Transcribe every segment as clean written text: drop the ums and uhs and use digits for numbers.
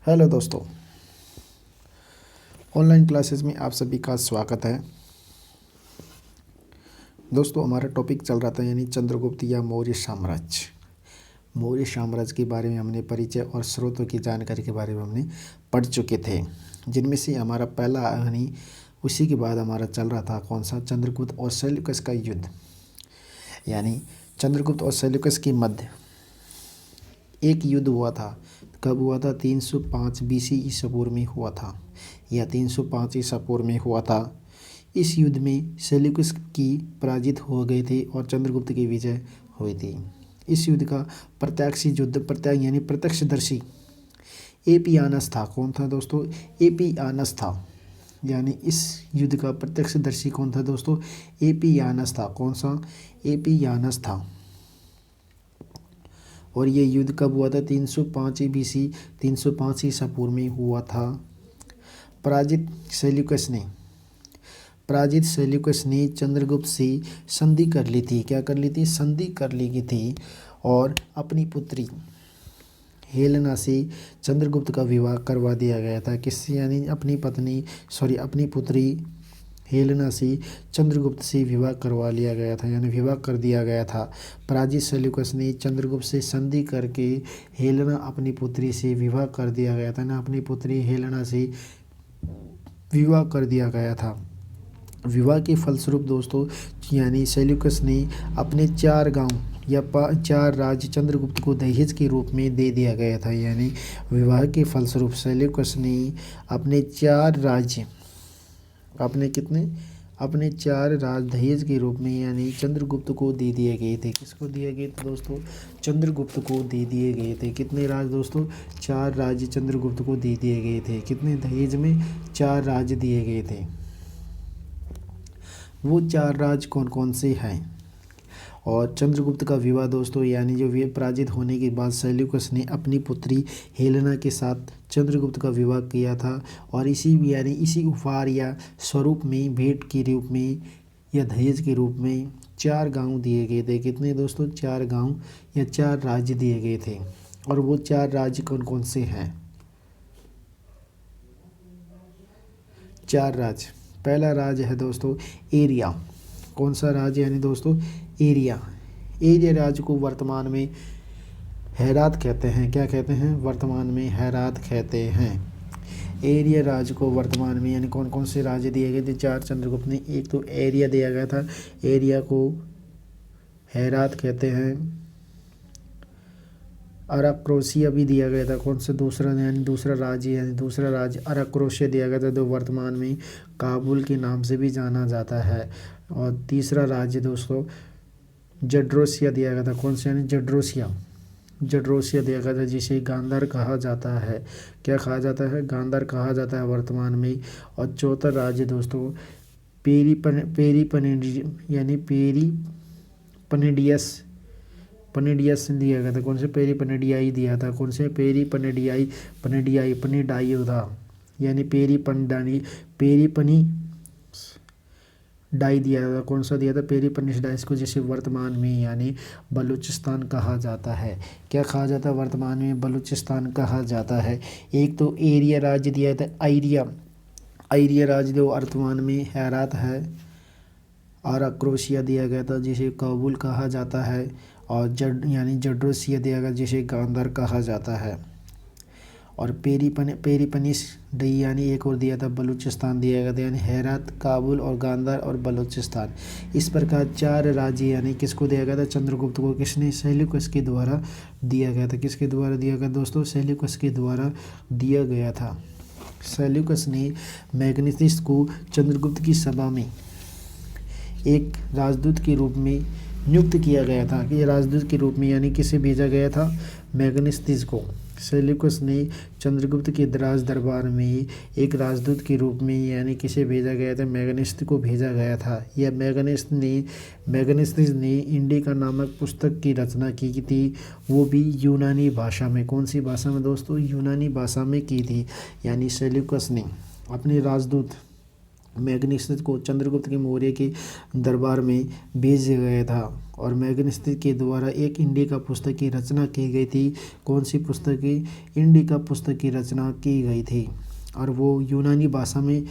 Hello दोस्तों, online classes में आप सभी का स्वागत है। दोस्तों, हमारा टॉपिक चल रहा था यानी चंद्रगुप्त या मौर्य साम्राज्य। मौर्य साम्राज्य के बारे में हमने परिचय और स्रोतों की जानकारी के बारे में हमने पढ़ चुके थे, जिनमें से हमारा पहला यानी उसी के बाद हमारा चल रहा था कौन सा, चंद्रगुप्त और सेल्यूकस का युद्ध। यानी चंद्रगुप्त और सेल्यूकस के मध्य एक युद्ध हुआ था। कब हुआ था? 305 BC ईसा पूर्व में हुआ था, या 305 ईसा पूर्व में हुआ था। इस युद्ध में सेल्यूकस की पराजित हो गए थे और चंद्रगुप्त की विजय हुई थी। इस युद्ध का प्रत्यक्षदर्शी एपियानस था। कौन था दोस्तों? एपियानस था। यानी इस युद्ध का प्रत्यक्षदर्शी कौन था दोस्तों? एपियानस था। कौन सा? एपियानस था। और ये युद्ध कब हुआ था? 305 BC 305 ईसा पूर्व में हुआ था। पराजित सेल्यूकस ने चंद्रगुप्त से संधि कर ली थी। क्या कर ली थी? संधि कर ली थी। और अपनी पुत्री हेलेना से चंद्रगुप्त का विवाह करवा दिया गया था। किससे? यानी अपनी पुत्री हेलेना से चंद्रगुप्त से विवाह करवा लिया गया था, यानी विवाह कर दिया गया था। पराजित सेल्यूकस ने चंद्रगुप्त से संधि करके हेलेना अपनी पुत्री से विवाह कर दिया गया था ना, अपनी पुत्री हेलेना से विवाह कर दिया गया था। विवाह के फलस्वरूप दोस्तों यानी सेल्यूकस ने अपने 4 गांव या 4 राज्य चंद्रगुप्त को दहेज के रूप में दे दिया गया था। यानी विवाह के फलस्वरूप सेल्यूकस ने अपने 4 राज्य अपने 4 राज दहेज के रूप में यानी चंद्रगुप्त को दे दिए गए थे। किसको दिए गए थे दोस्तों? चंद्रगुप्त को दे दिए गए थे। कितने राज दोस्तों? 4 राज्य चंद्रगुप्त को दे दिए गए थे। कितने दहेज में? 4 राज्य दिए गए थे। वो 4 राज्य कौन कौन से हैं? और चंद्रगुप्त का विवाह दोस्तों यानी जो वे पराजित होने के बाद सेल्यूकस ने अपनी पुत्री हेलेना के साथ चंद्रगुप्त का विवाह किया था। और इसी उपहार या स्वरूप में, भेंट के रूप में या दहेज के रूप में 4 गांव दिए गए थे। कितने दोस्तों? 4 गांव या 4 राज्य दिए गए थे। और वो 4 राज्य कौन कौन से हैं? 4 राज्य। पहला राज्य है दोस्तों एरिया। कौन सा राज्य? यानी दोस्तों एरिया राज्य को वर्तमान में हेरात कहते हैं। क्या कहते हैं? वर्तमान में हेरात कहते हैं। एरिया राज्य को वर्तमान में यानी कौन कौन से राज्य दिए गए थे? 4 चंद्रगुप्त ने। एक तो एरिया दिया गया था, एरिया को हेरात कहते हैं। अराक्रोशिया भी दिया गया था। कौन सा? दूसरा राज्य अराक्रोशिया दिया गया था, जो वर्तमान में काबुल के नाम से भी जाना जाता है। और तीसरा राज्य दोस्तों जड्रोसिया दिया गया था। कौन सा? यानी जड्रोसिया दिया गया था, जिसे गांधार कहा जाता है। क्या कहा जाता है? गांधार कहा जाता है वर्तमान में। और चौथा राज्य दोस्तों पनेडियस दिया गया था। कौन से? पेरीपनेडियाई दिया था। कौन से? पनेडियाई था। यानी पेरीपनी डाई दिया था। कौन सा दिया था? पेरीपनिस डाइस को, जिसे वर्तमान में यानी बलूचिस्तान कहा जाता है। क्या कहा जाता है? वर्तमान में बलूचिस्तान कहा जाता है। एक तो एरिया राज्य दिया था, आइरिया राज्य जो वर्तमान में हेरात है। और अक्रोशिया दिया गया था, जिसे काबुल कहा जाता है। और जड्रोसिया दिया गया, जिसे गांधार कहा जाता है। और पेरीपनिस डई यानी एक और दिया था, बलूचिस्तान दिया गया था। यानी हेरात, काबुल और गांधार और बलूचिस्तान। इस प्रकार 4 राज्य यानी किसको दिया गया था? चंद्रगुप्त को। किसने? सेल्यूकस के द्वारा दिया गया था। किसके द्वारा दिया गया दोस्तों? सेल्यूकस के द्वारा दिया गया था। सेल्यूकस ने मैग्नेटिस को चंद्रगुप्त की सभा में एक राजदूत के रूप में नियुक्त किया गया था। कि राजदूत के रूप में यानी किसे भेजा गया था? मैग्नेटिस को। सेल्यूकस ने चंद्रगुप्त के राज दरबार में एक राजदूत के रूप में यानी किसे भेजा गया था? मैग्नेटिस को भेजा गया था। यह मैग्नेटिस ने इंडिका नामक पुस्तक की रचना की थी, वो भी यूनानी भाषा में। कौन सी भाषा में दोस्तों? यूनानी भाषा में की थी। यानी सेल्यूकस ने अपने राजदूत मैग्नेस्थित को चंद्रगुप्त के मौर्य के दरबार में भेजा गया था और मैग्नेस्थित के द्वारा एक इंडिका पुस्तक की रचना की गई थी। कौन सी पुस्तक की? इंडिका पुस्तक की रचना की गई थी और वो यूनानी भाषा में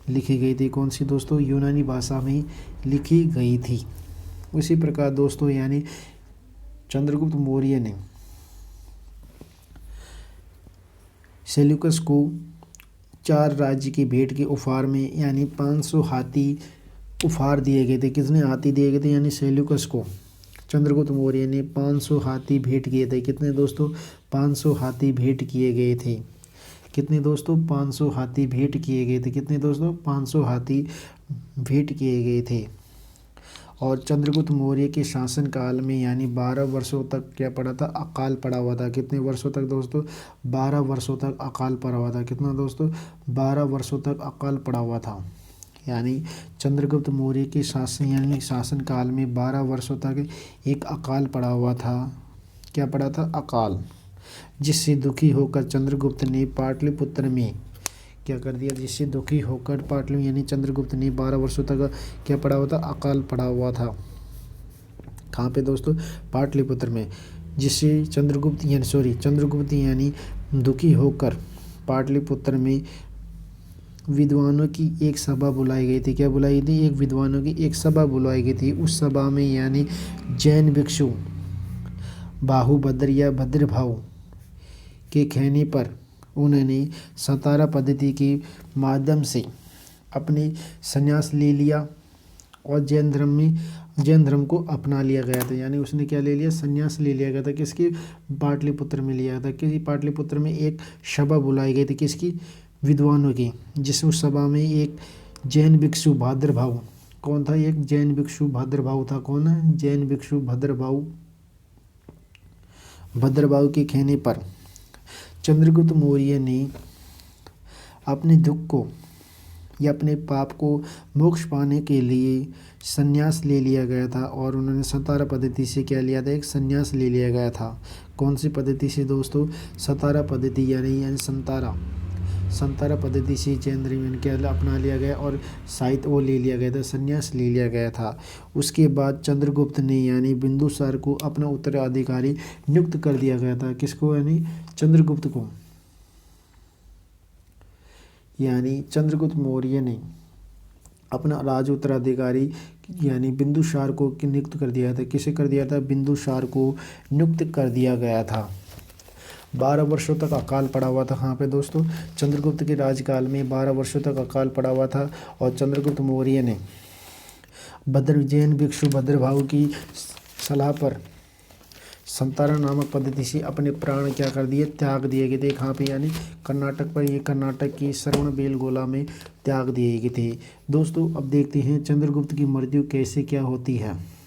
लिखी गई थी। कौन सी दोस्तों? यूनानी भाषा में लिखी गई थी। उसी प्रकार दोस्तों यानी चंद्रगुप्त मौर्य ने सेल्यूकस को 4 राज्य की भेंट के उपहार में यानी 500 हाथी उपहार दिए गए थे। कितने हाथी दिए गए थे? यानी सेल्यूकस को चंद्रगुप्त मौर्य ने 500 हाथी भेंट किए थे। कितने दोस्तों? 500 हाथी भेंट किए गए थे। कितने दोस्तों? 500 हाथी भेंट किए गए थे। कितने दोस्तों? 500 हाथी भेंट किए गए थे। और चंद्रगुप्त मौर्य के शासन काल में यानी 12 वर्षों तक क्या पड़ा था? अकाल पड़ा हुआ था। कितने वर्षों तक दोस्तों? 12 वर्षों तक अकाल पड़ा हुआ था। कितना दोस्तों? 12 वर्षों तक अकाल पड़ा हुआ था। यानी चंद्रगुप्त मौर्य के शासन काल में 12 वर्षों तक एक अकाल पड़ा हुआ था। क्या पड़ा था? अकाल। जिससे दुखी होकर चंद्रगुप्त ने पाटलिपुत्र में क्या कर दिया? जिससे दुखी होकर पाटलिपुत्र यानी चंद्रगुप्त ने 12 वर्षों तक क्या पड़ा हुआ था? अकाल पड़ा हुआ था। कहाँ पे दोस्तों? पाटलिपुत्र में। जिससे चंद्रगुप्त यानी दुखी होकर पाटलिपुत्र में विद्वानों की एक सभा बुलाई गई थी। क्या बुलाई गई थी? एक विद्वानों की एक सभा बुलाई गई थी। उस सभा में यानी जैन भिक्षु बाहुभद्र या भद्रभाव के कहने पर उन्होंने सतारा पद्धति के माध्यम से अपने संन्यास ले लिया और जैन धर्म को अपना लिया गया था। यानी उसने क्या ले लिया? संन्यास ले लिया गया था। किसकी? पाटलिपुत्र में लिया था। किसी पाटलिपुत्र में एक सभा बुलाई गई थी। किसकी? विद्वानों की। जिस उस सभा में एक जैन भिक्षु भद्रभाव, कौन था? एक जैन भिक्षु भद्रभाव था। कौन है? जैन भिक्षु भद्रभाव के कहने पर चंद्रगुप्त मौर्य ने अपने दुख को या अपने पाप को मोक्ष पाने के लिए संन्यास ले लिया गया था और उन्होंने सतारा पद्धति से क्या लिया था? एक संन्यास ले लिया गया था। कौन सी पद्धति से दोस्तों? सतारा पद्धति यानी संतारा पद्धति से जैन धर्म क्या अपना लिया गया और साहित्य वो ले लिया गया था, संन्यास ले लिया गया था। उसके बाद चंद्रगुप्त ने यानी बिंदुसार को अपना उत्तराधिकारी नियुक्त कर दिया गया था। किसको? यानी चंद्रगुप्त को। यानी चंद्रगुप्त मौर्य ने अपना राज उत्तराधिकारी यानी बिंदुसार को नियुक्त कर दिया था। किसे कर दिया था? बिंदुसार को नियुक्त कर दिया गया था। 12 वर्षों तक अकाल पड़ा हुआ था। कहाँ पे दोस्तों? चंद्रगुप्त के राजकाल में 12 वर्षों तक अकाल पड़ा हुआ था और चंद्रगुप्त मौर्य ने जैन भिक्षु भद्रभाव की सलाह पर संतारा नामक पद्धति से अपने प्राण क्या कर दिए? त्याग दिए गए थे। कहाँ पे? यानी कर्नाटक पर। ये कर्नाटक की श्रवणबेलगोला में त्याग दिए गए थे। दोस्तों अब देखते हैं चंद्रगुप्त की मृत्यु कैसे क्या होती है।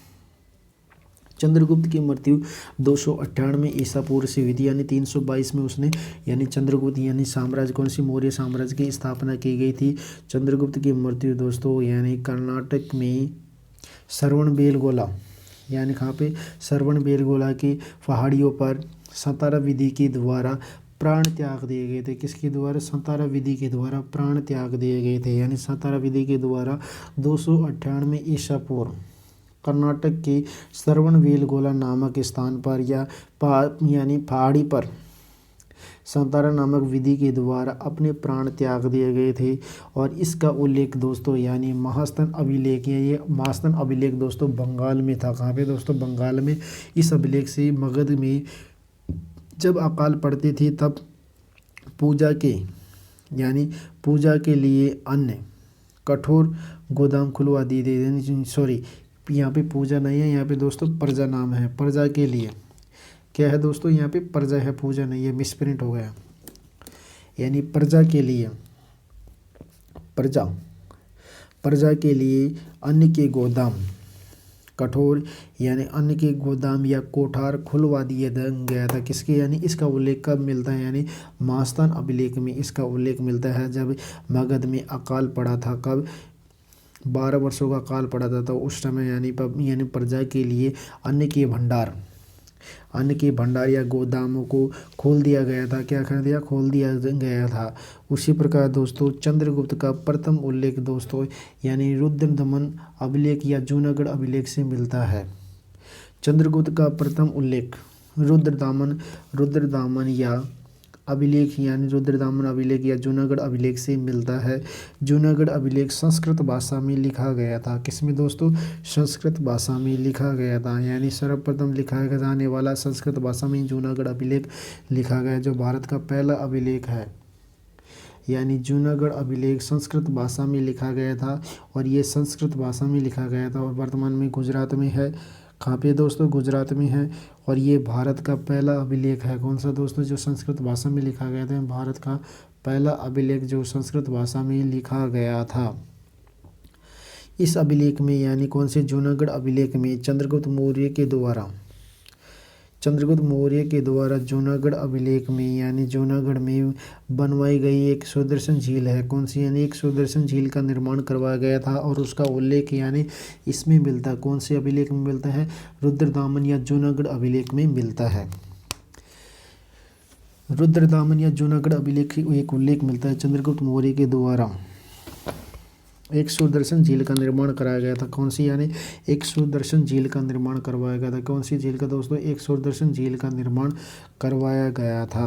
चंद्रगुप्त की मृत्यु 298 ईसा पूर्व से हुई थी। यानी 322 में उसने यानी चंद्रगुप्त यानी साम्राज्य कौन सी? मौर्य साम्राज्य की स्थापना की गई थी। चंद्रगुप्त की मृत्यु दोस्तों यानी कर्नाटक में श्रवणबेलगोला यानी कहाँ पे? श्रवणबेलगोला की पहाड़ियों पर संतारा विधि के द्वारा प्राण त्याग दिए गए थे। किसके द्वारा? संतारा विधि के द्वारा प्राण त्याग दिए गए थे। यानी संतारा विधि के द्वारा 298 ईसा पूर्व कर्नाटक के श्रवणबेलगोला नामक स्थान पर यानी पहाड़ी पर संतारा नामक विधि के द्वारा अपने प्राण त्याग दिए गए थे। और इसका उल्लेख दोस्तों यानी महास्तन अभिलेख है। ये महास्तन अभिलेख दोस्तों बंगाल में था। कहाँ पे दोस्तों? बंगाल में। इस अभिलेख से मगध में जब अकाल पड़ती थी तब पूजा के लिए अन्य कठोर गोदाम खुलवा दिए थे। यहाँ पे पूजा नहीं है, यहाँ पे दोस्तों प्रजा नाम है। प्रजा के लिए क्या है दोस्तों? यहाँ पे प्रजा है, पूजा नहीं है, मिसप्रिंट हो गया। यानी प्रजा के लिए अन्न के गोदाम कठोर यानी अन्न के गोदाम या कोठार खुलवा दिया गया था। किसके? यानी इसका उल्लेख कब मिलता है? यानी महास्थान अभिलेख में इसका उल्लेख मिलता है जब मगध में अकाल पड़ा था। कब? 12 वर्षों का काल पड़ा था। तो उस समय यानी प्रजा के लिए अन्न के भंडार अन्न के भंडार या गोदामों को खोल दिया गया था। क्या कर दिया? खोल दिया गया था। उसी प्रकार दोस्तों चंद्रगुप्त का प्रथम उल्लेख दोस्तों यानी रुद्रदमन अभिलेख या जूनागढ़ अभिलेख से मिलता है। चंद्रगुप्त का प्रथम उल्लेख रुद्रदामन या अभिलेख यानी रुद्रदामन अभिलेख या जूनागढ़ अभिलेख से मिलता है। जूनागढ़ अभिलेख संस्कृत भाषा में लिखा गया था। किसमें दोस्तों? संस्कृत भाषा में लिखा गया था। यानी सर्वप्रथम लिखा जाने वाला संस्कृत भाषा में जूनागढ़ अभिलेख लिखा गया, जो भारत का पहला अभिलेख है। यानी जूनागढ़ अभिलेख संस्कृत भाषा में लिखा गया था और ये संस्कृत भाषा में लिखा गया था और वर्तमान में गुजरात में है। कहाँ पे दोस्तों? गुजरात में है। और ये भारत का पहला अभिलेख है। कौन सा दोस्तों? जो संस्कृत भाषा में लिखा गया था। भारत का पहला अभिलेख जो संस्कृत भाषा में लिखा गया था। इस अभिलेख में यानी कौन से? जूनागढ़ अभिलेख में चंद्रगुप्त मौर्य के द्वारा जूनागढ़ अभिलेख में यानी जूनागढ़ में बनवाई गई एक सुदर्शन झील है। कौन सी? यानी एक सुदर्शन झील का निर्माण करवाया गया था और उसका उल्लेख यानी इसमें मिलता है। कौन से अभिलेख में मिलता है? रुद्रदामन या जूनागढ़ अभिलेख में मिलता है। रुद्रदामन या जूनागढ़ अभिलेख की एक उल्लेख मिलता है। चंद्रगुप्त मौर्य के द्वारा एक सुदर्शन झील का निर्माण कराया गया था। कौन सी? यानी एक सुदर्शन झील का निर्माण करवाया गया था। कौन सी झील का दोस्तों? एक सुदर्शन झील का निर्माण करवाया गया था।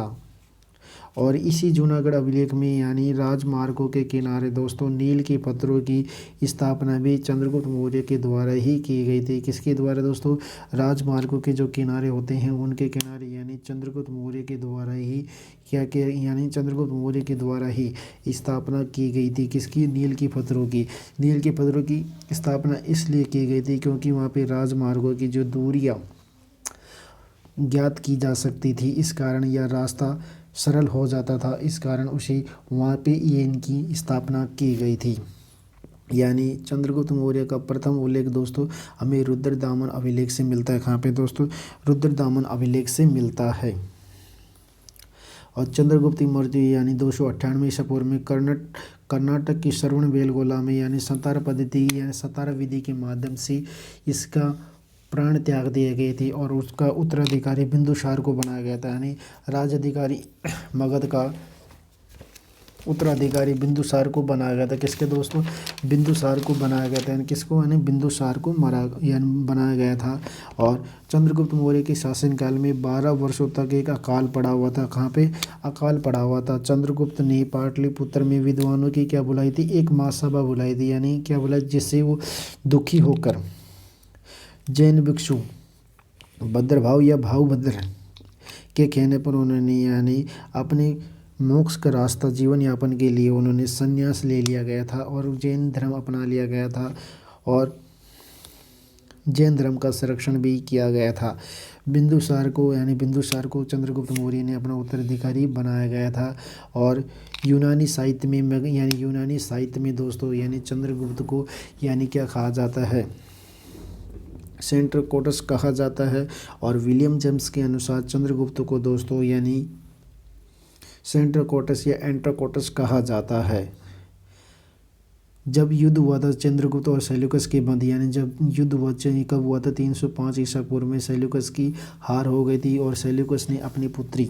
और इसी जूनागढ़ अभिलेख में यानी राजमार्गों के किनारे दोस्तों नील के पत्थरों की स्थापना भी चंद्रगुप्त मौर्य के द्वारा ही की गई थी। किसके द्वारा दोस्तों? राजमार्गों के जो किनारे होते हैं उनके किनारे यानी चंद्रगुप्त मौर्य के द्वारा ही यानी चंद्रगुप्त मौर्य के द्वारा ही स्थापना की गई थी। किसकी? नील के पत्थरों की। नील के पत्थरों की स्थापना इसलिए की गई थी क्योंकि वहाँ पे राजमार्गों की जो दूरियाँ ज्ञात की जा सकती थी, इस कारण यह रास्ता सरल हो जाता था। इस कारण उसे वहाँ पे ये इनकी स्थापना की गई थी। यानी चंद्रगुप्त मौर्य का प्रथम उल्लेख दोस्तों हमें रुद्रदामन अभिलेख से मिलता है। कहाँ पे दोस्तों? रुद्रदामन अभिलेख से मिलता है। और चंद्रगुप्त मौर्य यानी 298 ईसा पूर्व में कर्नाटक की श्रवणबेलगोला में यानी सतारा पद्धति यानी सतारा विधि के माध्यम से इसका प्राण त्याग दिए गए थे और उसका उत्तराधिकारी बिंदुसार को बनाया गया था। यानी राजाधिकारी मगध का उत्तराधिकारी बिंदुसार को बनाया गया था। किसके दोस्तों? बिंदुसार को बनाया गया था। यानी किसको? यानी बिंदुसार को बनाया गया था। और चंद्रगुप्त मौर्य के शासनकाल में 12 वर्षों तक एक अकाल पड़ा हुआ था। कहाँ पे? अकाल पड़ा हुआ था। चंद्रगुप्त ने पाटलिपुत्र में विद्वानों की क्या बुलाई थी? एक महासभा बुलाई थी। यानी क्या बुलाई? जिससे वो दुखी होकर जैन भिक्षु भद्रभाव या भावभद्र के कहने पर उन्होंने यानी अपने मोक्ष का रास्ता जीवन यापन के लिए उन्होंने संन्यास ले लिया गया था और जैन धर्म अपना लिया गया था और जैन धर्म का संरक्षण भी किया गया था। बिंदुसार को चंद्रगुप्त मौर्य ने अपना उत्तराधिकारी बनाया गया था। और यूनानी साहित्य में दोस्तों यानी चंद्रगुप्त को यानी क्या कहा जाता है? सेंट्रल कोटस कहा जाता है। और विलियम जेम्स के अनुसार चंद्रगुप्त को दोस्तों यानी सेंट्रल कोटस या एंट्रोकोटस कहा जाता है। जब युद्ध हुआ था चंद्रगुप्त और सेल्यूकस के मध्य यानी जब युद्ध हुआ कब हुआ था? 305 ईसा पूर्व में सेल्यूकस की हार हो गई थी और सेल्यूकस ने अपनी पुत्री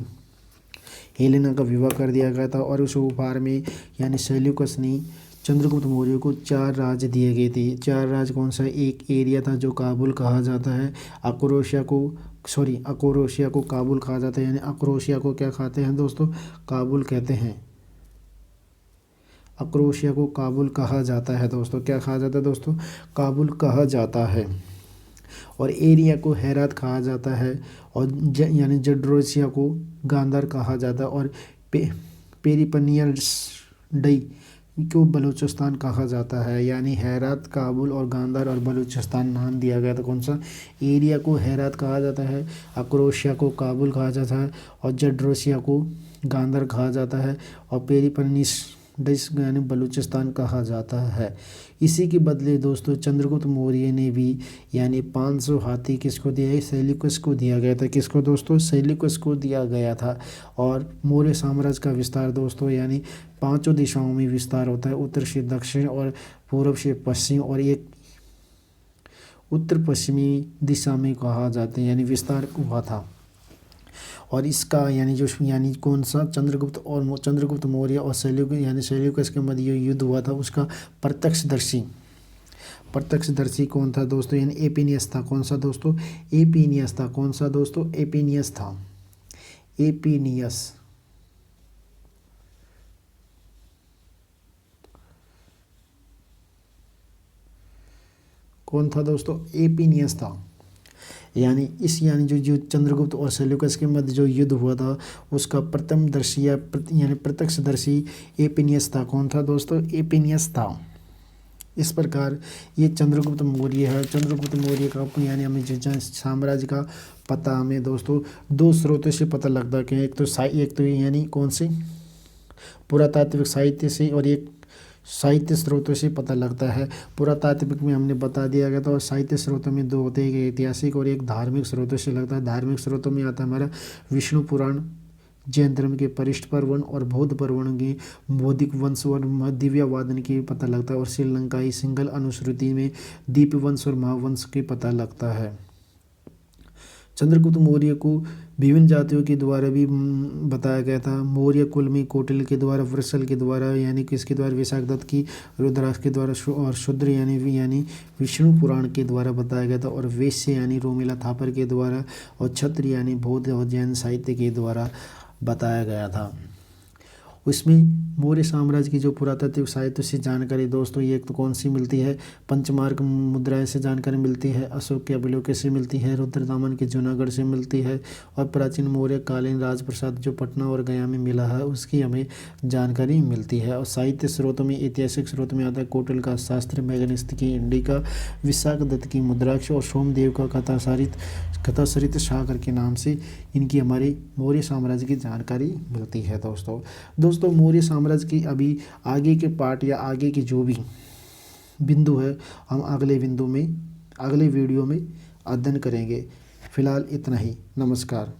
हेलेना का विवाह कर दिया गया था। और उस उपहार में यानी सेल्यूकस ने चंद्रगुप्त मौर्य को 4 राज्य दिए गए थे। 4 राज्य कौन सा? एक एरिया था जो काबुल कहा जाता है। अकोरोशिया को काबुल कहा जाता है। यानी अकोरोशिया को क्या कहते हैं दोस्तों? काबुल कहते हैं। अकोरोशिया को काबुल कहा जाता है दोस्तों। क्या कहा जाता है दोस्तों? काबुल कहा जाता है। और एरिया को हेरात कहा जाता है। और यानी जड्रोसिया को गांधार कहा जाता है। और पेरिपनियस डई को बलूचिस्तान कहा जाता है। यानी हेरात, काबुल और गांधार और बलूचिस्तान नाम दिया गया था। कौन सा? एरिया को हेरात कहा जाता है, अकोरोशिया को काबुल कहा जाता है और जड्रोसिया को गांधार कहा जाता है और पेरिपनियस यानी बलूचिस्तान कहा जाता है। इसी के बदले दोस्तों चंद्रगुप्त मौर्य ने भी यानी 500 हाथी किसको दिया है? सेल्यूकस को दिया गया था। किसको दोस्तों? सेल्यूकस को दिया गया था। और मौर्य साम्राज्य का विस्तार दोस्तों यानी 5 दिशाओं में विस्तार होता है, उत्तर से दक्षिण और पूर्व से पश्चिम उत्तर पश्चिमी दिशा में कहा जाता है, यानी विस्तार हुआ था। और इसका यानी कौन सा, चंद्रगुप्त मौर्य और सेल्यूकस के मध्य जो युद्ध हुआ था उसका प्रत्यक्षदर्शी कौन था दोस्तों, यानी एपिनियस था। कौन सा दोस्तों, एपिनियस था। कौन सा दोस्तों, एपिनियस था। एपिनियस कौन था दोस्तों, एपिनियस था। यानी जो चंद्रगुप्त और सेल्यूकस के मध्य जो युद्ध हुआ था उसका प्रथमदर्शी यानी प्रत्यक्षदर्शी एपिनियस था। कौन था दोस्तों, एपिनियस था। इस प्रकार ये चंद्रगुप्त मौर्य है। चंद्रगुप्त मौर्य का यानी हमें जो साम्राज्य का पता हमें दोस्तों दो स्रोतों से पता लगता है कि एक तो यानी कौन से, पुरातात्विक साहित्य से, और एक साहित्य स्रोतों से पता लगता है। पुरातात्विक में हमने बता दिया गया था, और साहित्य स्रोतों में दो होते हैं, एक ऐतिहासिक और एक धार्मिक स्रोतों से लगता है। धार्मिक स्रोतों में आता है हमारा विष्णु पुराण, जैन धर्म के परिष्ठ पर्वण और बौद्ध पर्वण के बौद्धिक वंश और दिव्य वादन के पता लगता है, और श्रीलंकाई सिंगल अनुश्रुति में दीप वंश और महावंश के पता लगता है। चंद्रगुप्त मौर्य को विभिन्न जातियों के द्वारा भी बताया गया था। मौर्य कुल में कौटिल्य के द्वारा, वृषल के द्वारा, यानी किसके द्वारा, विशाखदत्त की, रुद्राक्ष के द्वारा, और शूद्र यानी विष्णु पुराण के द्वारा बताया गया था, और वैश्य यानी रोमिला थापर के द्वारा, और क्षत्रिय यानी बौद्ध और जैन साहित्य के द्वारा बताया गया था। उसमें मौर्य साम्राज्य की जो पुरातात्विक साहित्य से जानकारी दोस्तों ये एक तो कौन सी मिलती है, पंचमार्क मुद्राएं से जानकारी मिलती है, अशोक के अभिलेखों से मिलती है, रुद्रदामन के जूनागढ़ से मिलती है, और प्राचीन मौर्य कालीन राजप्रसाद जो पटना और गया में मिला है उसकी हमें जानकारी मिलती है। और साहित्य स्रोतों में, ऐतिहासिक स्रोत में आता है कौटिल्य का शास्त्र, मैगनिस्त की इंडिका, विशाखदत्त की मुद्राक्ष, और सोमदेव का कथासरित सागर के नाम से इनकी हमारी मौर्य साम्राज्य की जानकारी मिलती है। दोस्तों मौर्य साम्राज्य की अभी आगे के पार्ट या आगे के जो भी बिंदु है हम अगले वीडियो में अध्ययन करेंगे। फिलहाल इतना ही, नमस्कार।